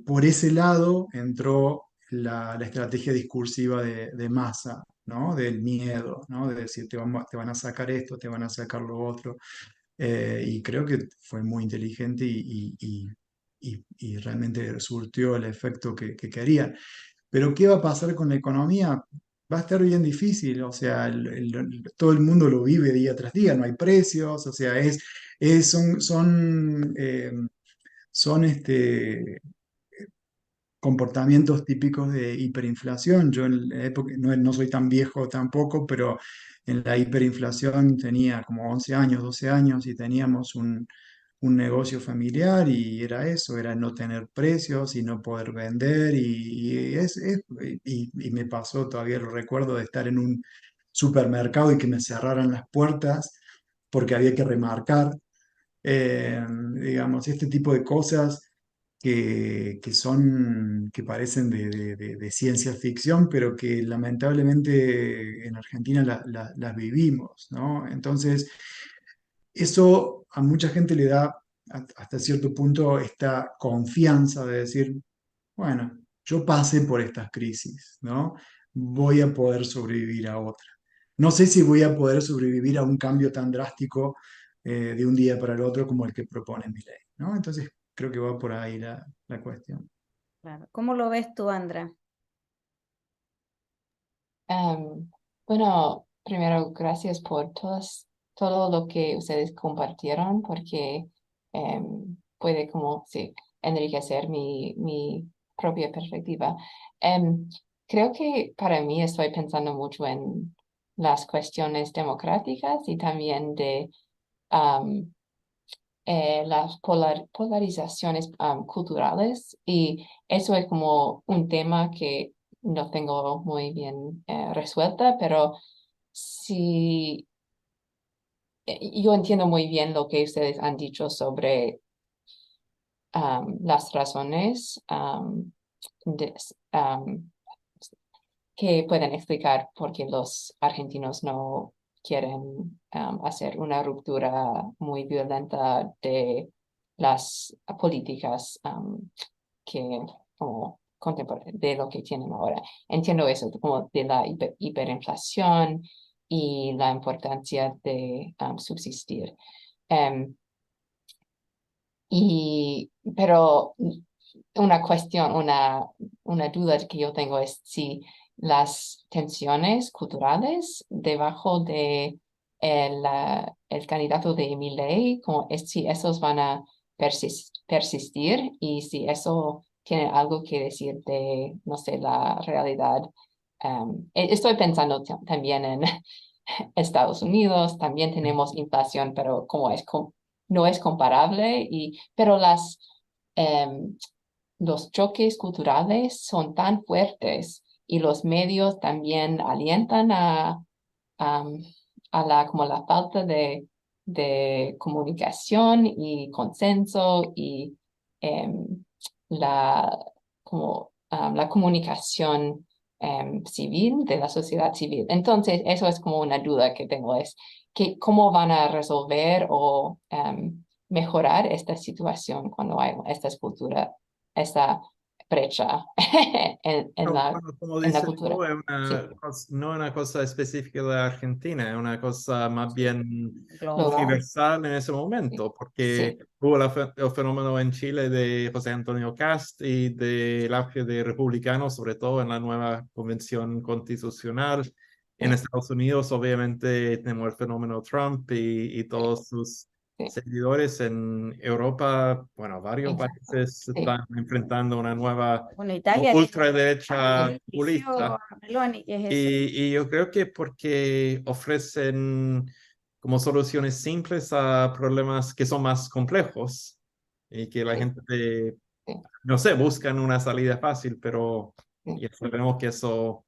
por ese lado entró la estrategia discursiva de Massa, ¿no? Del miedo, ¿no? De decir, te van a sacar esto, te van a sacar lo otro. Y creo que fue muy inteligente y realmente surtió el efecto que quería. Pero ¿qué va a pasar con la economía? Va a estar bien difícil, o sea, todo el mundo lo vive día tras día, no hay precios, o sea, son comportamientos típicos de hiperinflación. Yo en la época, no soy tan viejo tampoco, pero en la hiperinflación tenía como 11 años, 12 años y teníamos un negocio familiar y era eso, era no tener precios y no poder vender y me pasó, todavía lo recuerdo, de estar en un supermercado y que me cerraran las puertas porque había que remarcar, digamos, este tipo de cosas que parecen de ciencia ficción, pero que lamentablemente en Argentina las vivimos, ¿no? Entonces, eso a mucha gente le da hasta cierto punto esta confianza de decir, bueno, yo pasé por estas crisis, ¿no? Voy a poder sobrevivir a otra. No sé si voy a poder sobrevivir a un cambio tan drástico de un día para el otro como el que propone mi ley, ¿no? Entonces creo que va por ahí la cuestión. Claro. ¿Cómo lo ves tú, Andra? Bueno, primero, gracias por todo lo que ustedes compartieron, porque puede como, sí, enriquecer mi propia perspectiva. Em, Creo que para mí estoy pensando mucho en las cuestiones democráticas y también de am, las polarizaciones culturales, y eso es como un tema que no tengo muy bien resuelta, pero sí, yo entiendo muy bien lo que ustedes han dicho sobre las razones de- um, que pueden explicar por qué los argentinos no quieren hacer una ruptura muy violenta de las políticas que como de lo que tienen ahora. Entiendo eso, como de la hiperinflación y la importancia de subsistir. Em, pero una cuestión, una duda que yo tengo es si las tensiones culturales debajo de el candidato de Milei, como es, si esos van a persistir y si eso tiene algo que decir de, no sé, la realidad. Estoy pensando también en Estados Unidos, también tenemos inflación, pero como es no es comparable, pero em, los choques culturales son tan fuertes y los medios también alientan am, a como la falta de comunicación y consenso y em, la, la comunicación civil de la sociedad civil. Entonces, eso es como una duda que tengo, es que cómo van a resolver o mejorar esta situación cuando hay esta cultura, esta brecha No, bueno, como en la dices cultura. tú, es Sí, no es una cosa específica de Argentina, es una cosa más bien Global. global. universal en ese momento, porque Sí, hubo el fenómeno en Chile de José Antonio Cast y del auge de republicanos, sobre todo en la nueva convención constitucional. En sí, Estados Unidos, obviamente, tenemos el fenómeno Trump y todos sus sí, seguidores. En Europa, bueno, varios exacto. países Sí, están enfrentando una nueva Bueno, Italia tiene ultraderecha eligió populista. a Meloni, que es eso. Y yo creo que porque ofrecen como soluciones simples a problemas que son más complejos y que la sí, gente, sí, no sé, buscan una salida fácil, pero sí. ya sabemos que eso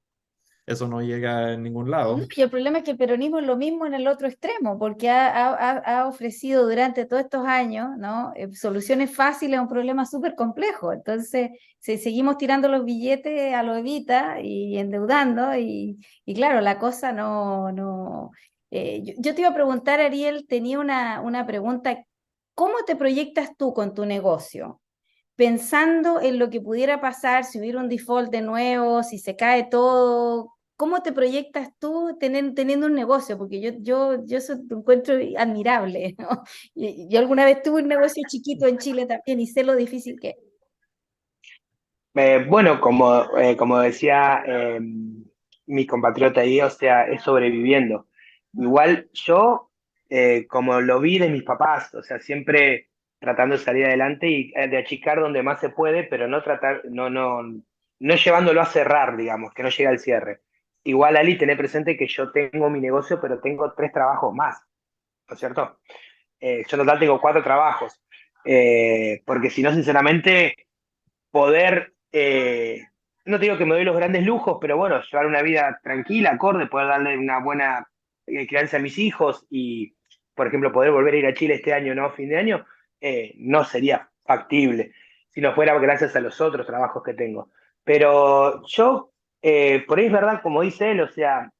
no llega a ningún No, lado. y el problema es que el peronismo es lo mismo en el otro extremo, porque ha ofrecido durante todos estos años, ¿no? Soluciones fáciles a un problema súper complejo. Entonces, si seguimos tirando los billetes a lo Evita y endeudando, y claro, la cosa no. Yo te iba a preguntar, Ariel, tenía una pregunta. ¿Cómo te proyectas tú con tu negocio? Pensando en lo que pudiera pasar si hubiera un default de nuevo, si se cae todo, ¿cómo te proyectas tú teniendo un negocio? Porque yo eso lo encuentro admirable, ¿no? Yo alguna vez tuve un negocio chiquito en Chile también y sé lo difícil que es. Bueno, como decía mi compatriota ahí, o sea, es sobreviviendo. Igual yo, como lo vi de mis papás, o sea, siempre tratando de salir adelante y de achicar donde más se puede, pero no tratar, no llevándolo a cerrar, digamos, que no llegue al cierre. Igual, Ali, tener presente que yo tengo mi negocio, pero tengo 3 trabajos más, ¿no es cierto? Yo en total tengo 4 trabajos, porque si no, sinceramente poder, no te digo que me doy los grandes lujos, pero bueno, llevar una vida tranquila, acorde, poder darle una buena crianza a mis hijos y, por ejemplo, poder volver a ir a Chile este año, ¿no? Fin de año, no sería factible si no fuera gracias a los otros trabajos que tengo. Pero yo, por ahí es verdad, como dice él, o sea,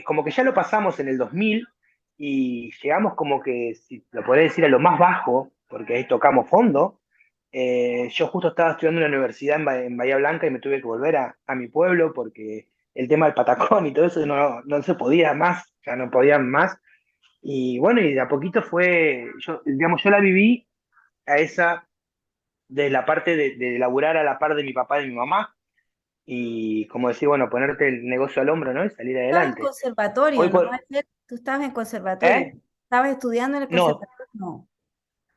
como que ya lo pasamos en el 2000 y llegamos como que, si lo podés decir, a lo más bajo, porque ahí tocamos fondo. Yo justo estaba estudiando en la universidad en Bahía Blanca y me tuve que volver a mi pueblo porque el tema del patacón y todo eso no se podía más, ya no podían más. Y bueno, y de a poquito fue, yo, digamos, yo la viví a esa, de la parte de laburar a la par de mi papá y de mi mamá y como decir, bueno, ponerte el negocio al hombro, ¿no? Y salir Estabas en adelante. conservatorio, Hoy ¿no? por, Ayer tú estabas en conservatorio. ¿eh? ¿Estabas estudiando en el No, conservatorio? No.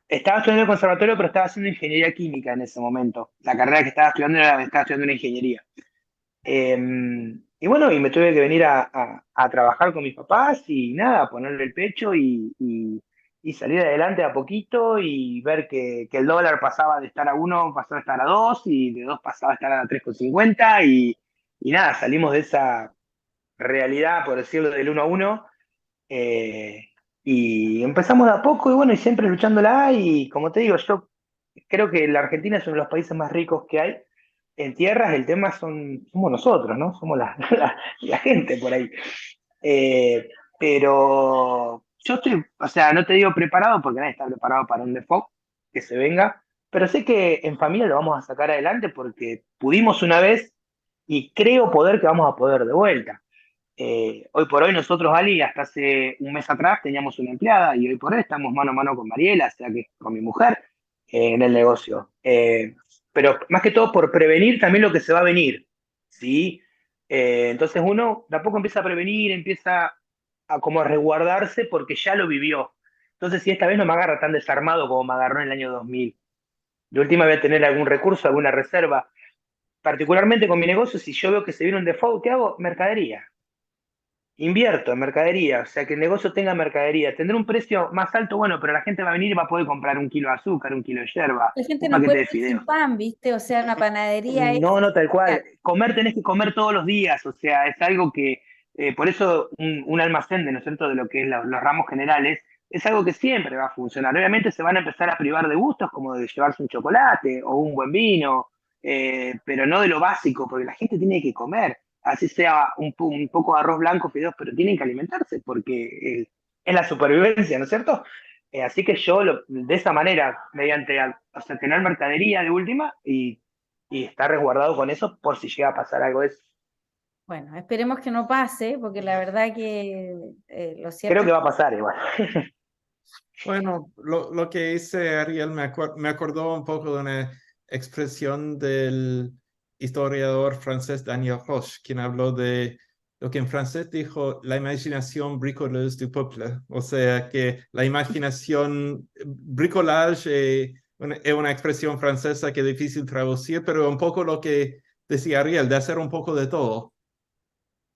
estaba estudiando el conservatorio, pero estaba haciendo ingeniería química en ese momento. La carrera que estaba estudiando una ingeniería. Eh, y bueno, y me tuve que venir a trabajar con mis papás y nada, ponerle el pecho y salir adelante a poquito y ver que el dólar pasaba de estar a 1, pasaba a estar a 2 y de 2 pasaba a estar a 3,50 y nada, salimos de esa realidad, por decirlo, del 1 a 1 y empezamos de a poco y bueno, y siempre luchándola y como te digo, yo creo que la Argentina es uno de los países más ricos que hay. En tierras el tema somos nosotros, ¿no? Somos la gente por ahí. Pero yo estoy, o sea, no te digo preparado porque nadie está preparado para un default que se venga, pero sé que en familia lo vamos a sacar adelante porque pudimos una vez y creo poder que vamos a poder de vuelta. Hoy por hoy nosotros, Ali, hasta hace un mes atrás teníamos una empleada y hoy por hoy estamos mano a mano con Mariela, o sea que con mi mujer, en el negocio. Pero más que todo por prevenir también lo que se va a venir, ¿sí? Entonces uno tampoco empieza a prevenir, empieza a como a resguardarse porque ya lo vivió. Entonces si esta vez no me agarra tan desarmado como me agarró en el año 2000, de última voy a tener algún recurso, alguna reserva. Particularmente con mi negocio, si yo veo que se viene un default, ¿qué hago? Mercadería. Invierto en mercadería, o sea, que el negocio tenga mercadería. Tendrá un precio más alto, bueno, pero la gente va a venir y va a poder comprar 1 kilo de azúcar, 1 kilo de yerba, La gente un no paquete puede de vivir sin fideos. pan, ¿viste? O sea, una panadería es... No, no, tal cual. Comer tenés que comer todos los días, o sea, es algo que, por eso un almacén de, ¿no es cierto?, de lo que es los ramos generales, es algo que siempre va a funcionar. Obviamente se van a empezar a privar de gustos, como de llevarse un chocolate o un buen vino, pero no de lo básico, porque la gente tiene que comer, así sea un poco de arroz blanco, fideos, pero tienen que alimentarse, porque es la supervivencia, ¿no es cierto? Así que yo, de esa manera, mediante, o sea, tener mercadería de última y y está resguardado con eso por si llega a pasar algo de eso. Bueno, esperemos que no pase, porque la verdad que lo cierto Creo es que va a pasar igual. Bueno, lo que dice Ariel me acordó un poco de una expresión del historiador francés Daniel Roche, quien habló de lo que en francés dijo la imaginación bricoleuse du peuple, o sea que la imaginación bricolage es una expresión francesa que es difícil traducir, pero un poco lo que decía Ariel, de hacer un poco de todo.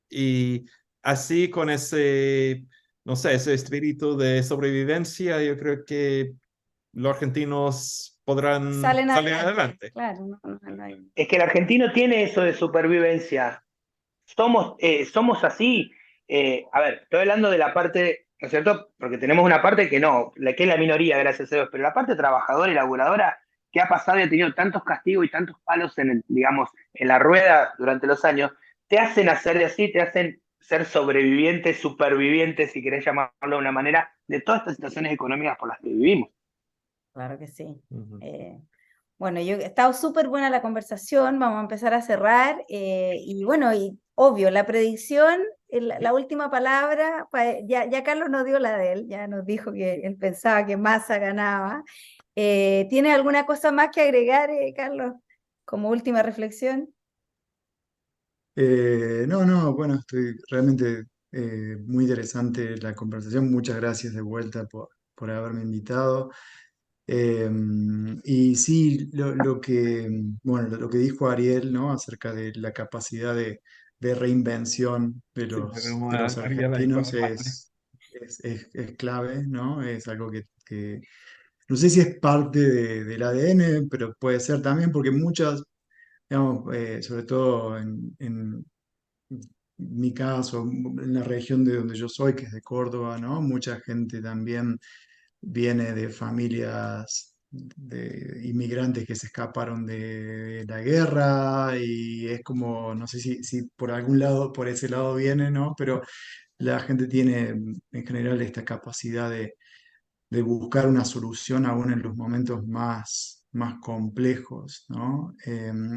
Y así con ese, no sé, ese espíritu de sobrevivencia, yo creo que los argentinos podrán salen salir adelante, adelante. claro, no hay... Es que el argentino tiene eso de supervivencia. Somos así. A ver, estoy hablando de la parte, ¿no es cierto? Porque tenemos una parte que no, la que es la minoría, gracias a Dios, pero la parte trabajadora y laburadora que ha pasado y ha tenido tantos castigos y tantos palos en el, digamos, en la rueda durante los años, te hacen hacer de así, te hacen ser sobrevivientes, supervivientes, si querés llamarlo de una manera, de todas estas situaciones económicas por las que vivimos. Claro que sí. Ujú. Bueno, ha estado súper buena la conversación, vamos a empezar a cerrar y bueno, y obvio, la predicción, la última palabra, ya Carlos nos dio la de él, ya nos dijo que él pensaba que Massa ganaba. ¿Tienes alguna cosa más que agregar, Carlos, como última reflexión? No, bueno, estoy realmente muy interesante la conversación. Muchas gracias de vuelta por haberme invitado. Eh, y sí, bueno, lo que dijo Ariel, ¿no? Acerca de la capacidad de reinvención Sí, de tenemos a los Ariel ahí con argentinos el mate. es clave, ¿no? Es algo que no sé si es parte del ADN, pero puede ser también porque muchas, digamos, sobre todo en mi caso, en la región de donde yo soy, que es de Córdoba, ¿no? Mucha gente también viene de familias de inmigrantes que se escaparon de la guerra y es como, no sé si por algún lado, por ese lado viene, ¿no? Pero la gente tiene en general esta capacidad de buscar una solución aún en los momentos más complejos, ¿no?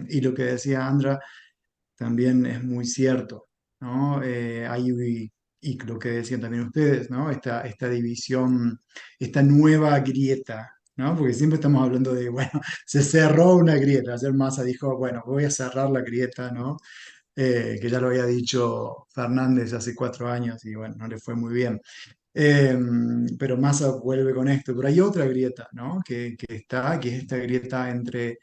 Y lo que decía Andra también es muy cierto, ¿no? Y lo que decían también ustedes, ¿no? Esta división, esta nueva grieta, ¿no? Porque siempre estamos hablando de, bueno, se cerró una grieta. Ayer Massa dijo, bueno, voy a cerrar la grieta, ¿no? Que ya lo había dicho Fernández hace 4 años y bueno, no le fue muy bien. Eh, pero Massa vuelve con esto. Pero hay otra grieta, ¿no? Que es esta grieta entre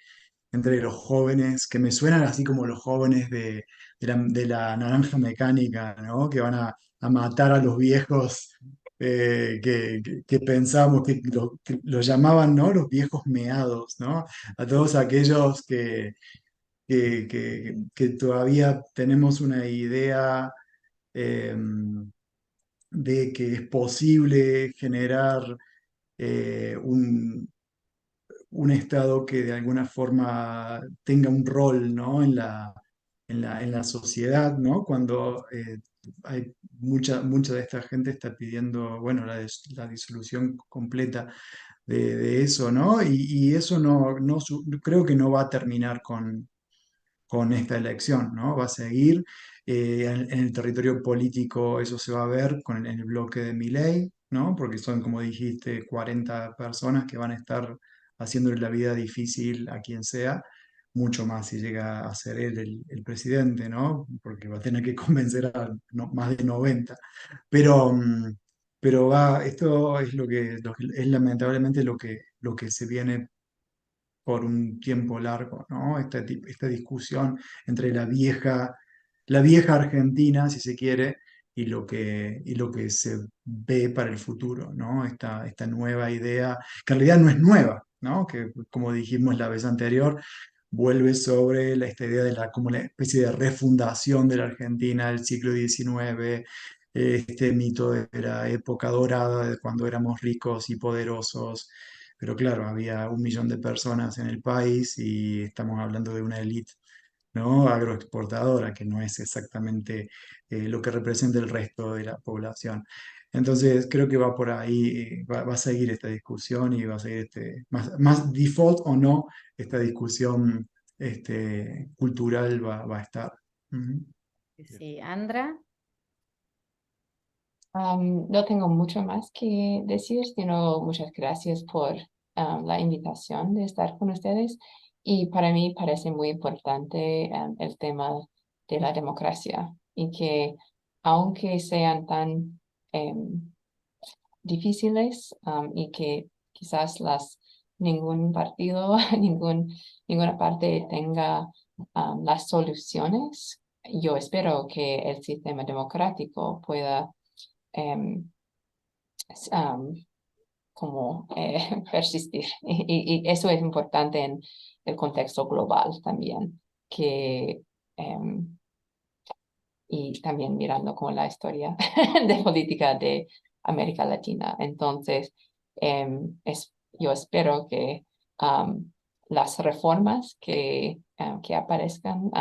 los jóvenes, que me suenan así como los jóvenes de la naranja mecánica, ¿no? Que van a matar a los viejos que pensábamos que los llamaban, ¿no? Los viejos meados, ¿no? A todos aquellos que todavía tenemos una idea eh, de que es posible generar un Estado que de alguna forma tenga un rol, ¿no? en la sociedad, ¿no? Cuando hay mucha de esta gente está pidiendo, bueno, la disolución completa de eso, ¿no? Y eso creo que no va a terminar con esta elección, ¿no? Va a seguir en el territorio político, eso se va a ver en el bloque de Milei, ¿no? Porque son, como dijiste, 40 personas que van a estar haciéndole la vida difícil a quien sea, mucho más si llega a ser él el presidente, ¿no? Porque va a tener que convencer a más de 90. Pero, esto es es lamentablemente lo que se viene por un tiempo largo, ¿no? Esta discusión entre la vieja Argentina, si se quiere, y lo que se ve para el futuro, ¿no? Esta nueva idea, que en realidad no es nueva, ¿no? Que como dijimos la vez anterior, vuelve sobre esta idea como la especie de refundación de la Argentina del siglo XIX, este mito de la época dorada, de cuando éramos ricos y poderosos, pero claro, había 1 millón de personas en el país y estamos hablando de una élite, ¿no? Agroexportadora, que no es exactamente lo que representa el resto de la población. Entonces, creo que va por ahí, va a seguir esta discusión y va a seguir más default o no esta discusión cultural va a estar. Ujú. Sí, Andra. No tengo mucho más que decir, sino muchas gracias por la invitación de estar con ustedes. Y para mí parece muy importante el tema de la democracia y que aunque sean tan difíciles y que quizás ningún partido, ninguna parte tenga las soluciones, yo espero que el sistema democrático pueda em, um, como persistir. Y eso es importante en el contexto global también, que, y también mirando como la historia de política de América Latina. Entonces, yo espero que las reformas que aparezcan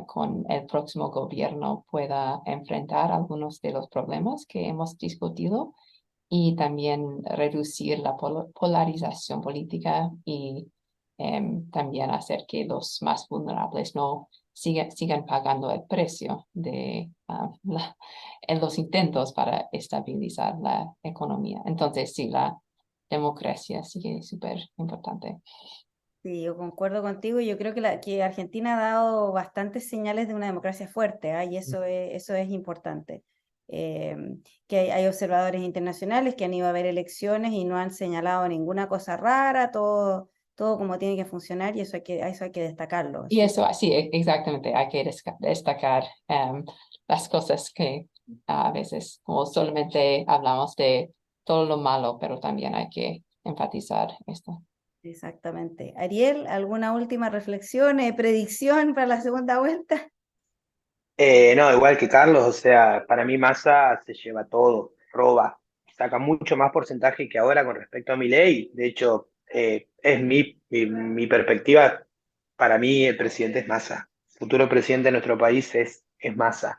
con el próximo gobierno pueda enfrentar algunos de los problemas que hemos discutido y también reducir la polarización política y también hacer que los más vulnerables no sigan pagando el precio en los intentos para estabilizar la economía. Entonces, sí, la democracia sigue súper importante. Sí, yo concuerdo contigo. Yo creo que Argentina ha dado bastantes señales de una democracia fuerte, ¿ah? Y eso es importante. Que hay observadores internacionales que han ido a ver elecciones y no han señalado ninguna cosa rara, todo como tiene que funcionar, y eso hay que destacarlo. Y eso, sí, exactamente, hay que destacar las cosas que a veces como solamente hablamos de todo lo malo, pero también hay que enfatizar esto. Exactamente. Ariel, ¿alguna última reflexión, predicción para la segunda vuelta? No, igual que Carlos, o sea, para mí Massa se lleva todo, roba, saca mucho más porcentaje que ahora con respecto a Milei. De hecho, es mi perspectiva. Para mí el presidente es Massa. El futuro presidente de nuestro país es Massa.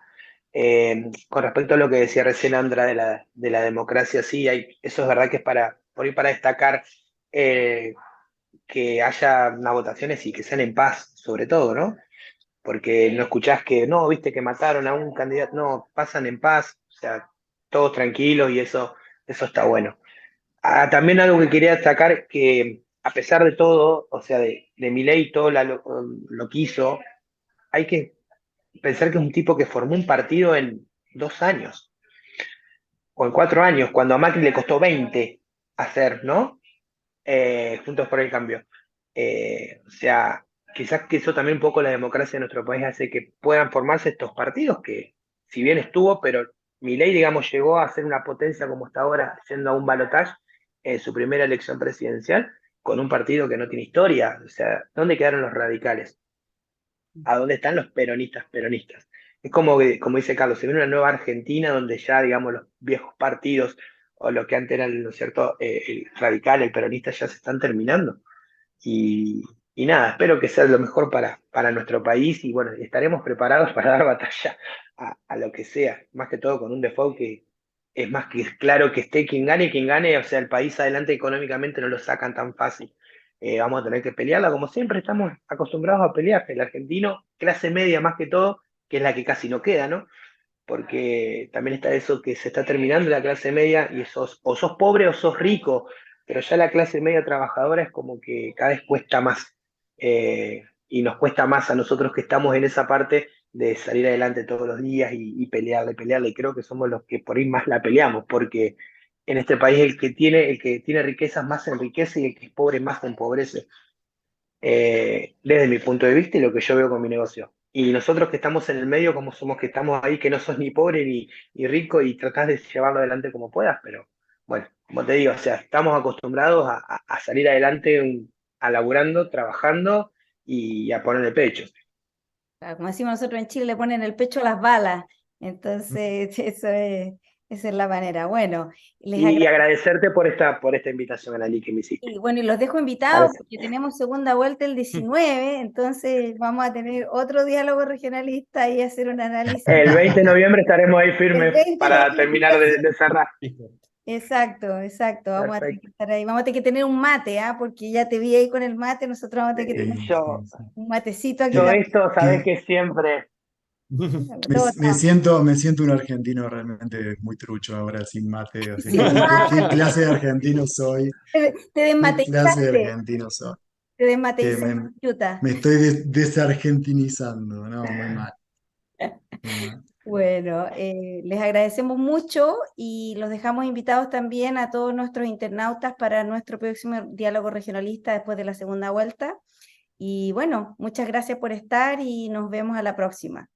Con respecto a lo que decía recién Andra de la democracia, sí, eso es verdad que es por ahí para destacar que haya unas votaciones y que sean en paz, sobre todo, ¿no? Porque no escuchás que, no, viste que mataron a un candidato, no, pasan en paz, o sea, todos tranquilos y eso está bueno. También algo que quería destacar, que a pesar de todo, o sea, de Milei todo lo que hizo, hay que pensar que es un tipo que formó un partido en 2 años o en 4 años, cuando a Macri le costó 20 hacer, ¿no? Juntos por el Cambio. O sea, quizás que eso también un poco la democracia de nuestro país hace que puedan formarse estos partidos que, si bien estuvo, pero Milei, digamos, llegó a ser una potencia como está ahora, yendo a un balotaje en su primera elección presidencial, con un partido que no tiene historia. O sea, ¿dónde quedaron los radicales? ¿A dónde están los peronistas peronistas? Es como dice Carlos, se ve una nueva Argentina donde ya, digamos, los viejos partidos o lo que antes era, ¿no es cierto?, el radical, el peronista, ya se están terminando. Y, y nada, espero que sea lo mejor para nuestro país y bueno, estaremos preparados para dar batalla a lo que sea, más que todo con un default que es más que claro que esté quien gane, o sea, el país adelante económicamente no lo sacan tan fácil. Vamos a tener que pelearla como siempre estamos acostumbrados a pelear, el argentino, clase media más que todo, que es la que casi no queda, ¿no? Porque también está eso que se está terminando la clase media y o sos pobre o sos rico, pero ya la clase media trabajadora es como que cada vez cuesta más. Y nos cuesta más a nosotros que estamos en esa parte de salir adelante todos los días y pelearle, y creo que somos los que por ahí más la peleamos, porque en este país el que tiene riquezas más se enriquece y el que es pobre más se empobrece, desde mi punto de vista y lo que yo veo con mi negocio. Y nosotros que estamos en el medio, como somos que estamos ahí, que no sos ni pobre ni rico y tratás de llevarlo adelante como puedas, pero bueno, como te digo, o sea, estamos acostumbrados a salir adelante, a laburando, trabajando y a poner el pecho. Como decimos nosotros en Chile, le ponen el pecho a las balas. Entonces, esa es la manera. Bueno, Y agradecerte por esta invitación, Analí, que me hiciste. y bueno, y los dejo invitados Gracias. porque tenemos segunda vuelta el 19, entonces vamos a tener otro diálogo regionalista y hacer un análisis. El 20 de noviembre estaremos ahí El firmes 20 de para noviembre, terminar de cerrar. Exacto, exacto. Vamos a tener que Perfecto. estar ahí. Vamos a tener que tener un mate, ¿ah? Porque ya te vi ahí con el mate. Nosotros vamos a tener que tener Sí, Yo, sí, sí. un matecito aquí yo Que, también. esto, sabés que que siempre, Todos me siento un argentino realmente muy trucho ahora sin mate, así sin que ¿qué mate. clase de argentino soy? Te ¿Qué clase de desmateizaste. argentino soy? Te Que desmateizaste, Chuta. me estoy desargentinizando, no, muy mal, muy mal. Bueno, les agradecemos mucho y los dejamos invitados también a todos nuestros internautas para nuestro próximo diálogo regionalista después de la segunda vuelta. Y bueno, muchas gracias por estar y nos vemos a la próxima.